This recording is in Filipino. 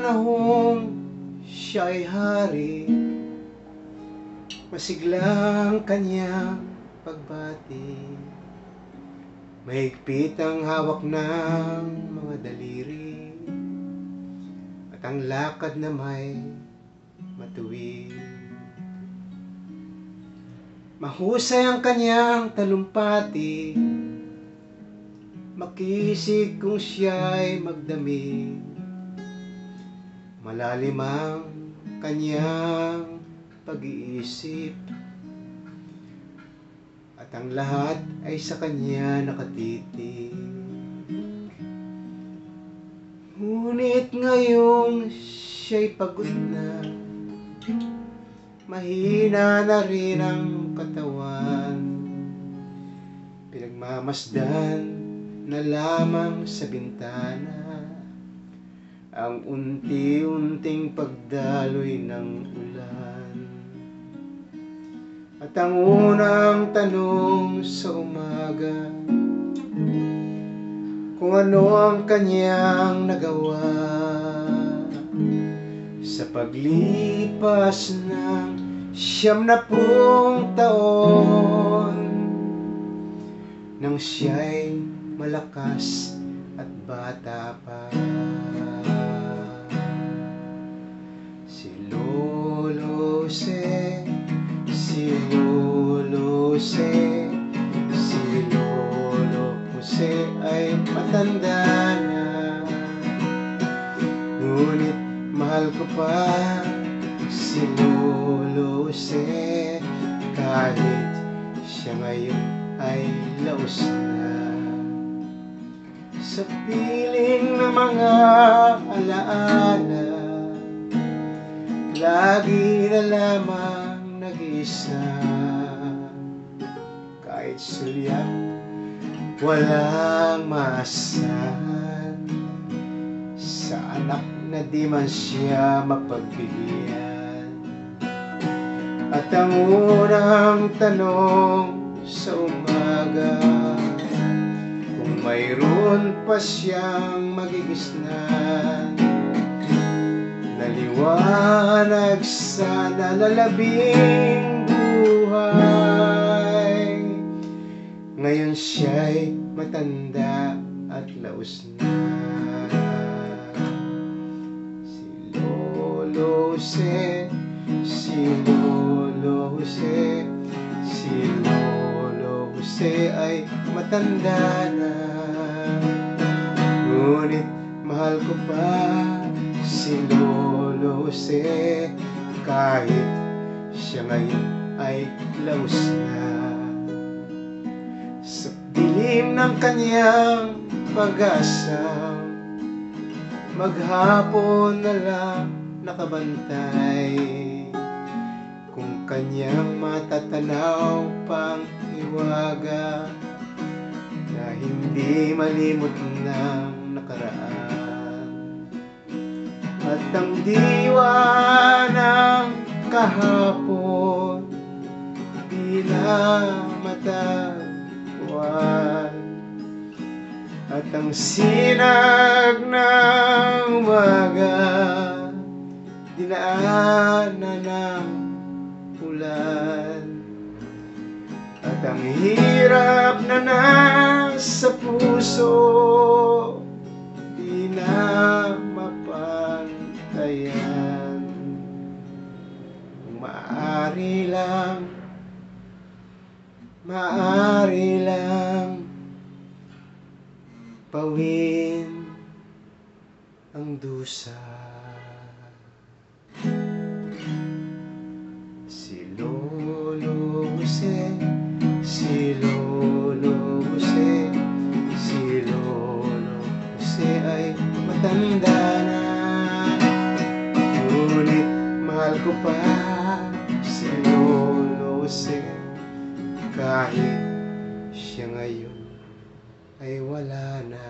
panahong siya ay hari, masiglang kanyang pagbati. Mahigpit ang hawak ng mga daliri, at ang lakad na may matuwid. Mahusay ang kanyang talumpati, makisig kung siya'y magdamig. Malalim ang kanyang pag-iisip, at ang lahat ay sa kanya nakatitig. Ngunit ngayong siya'y pagod na, mahina na rin ang katawan, pinagmamasdan na lamang sa bintana ang unti-unting pagdaloy ng ulan. At ang unang tanong sa umaga, kung ano ang kanyang nagawa sa paglipas ng 70 taon, nang siya'y malakas at bata pa. Si Lolo Jose, si Lolo Jose, si Lolo Jose ay matanda na, ngunit mahal ko pa si Lolo Jose, kahit siya ngayon ay laos na. Sa piling ng mga alaala, lagi na lamang nag-iisa. Kahit sulyap, walang maasahan, sa anak na di man siya mapagbigyan. At ang unang tanong sa umaga, kung mayroon pa siyang magigisnan, naliwanag sa nalalabing buhay. Ngayon siya'y matanda at laos na. Si Lolo Jose, si Lolo Jose, si Lolo Jose ay matanda na, ngunit mahal ko pa si Lolo Jose, kahit siya ngayon ay laos na. Sa dilim ng kanyang pag-asa, maghapon na lang nakabantay, kung kanyang matatanaw pang hiwaga, na hindi malimot ng nakaraan. At ang diwa ng kahapon di na matagpuan, at ang sinag ng umaga dinaanan ng ulan. At ang hirap na nasa puso di na mapantayan. Kung maaari lang pawin ang dusa. Si Lolo Jose, si Lolo Jose, si Lolo Jose ay matanda na, ngunit mahal ko pa si Lolo Jose, kahit siya ngayon ay wala na.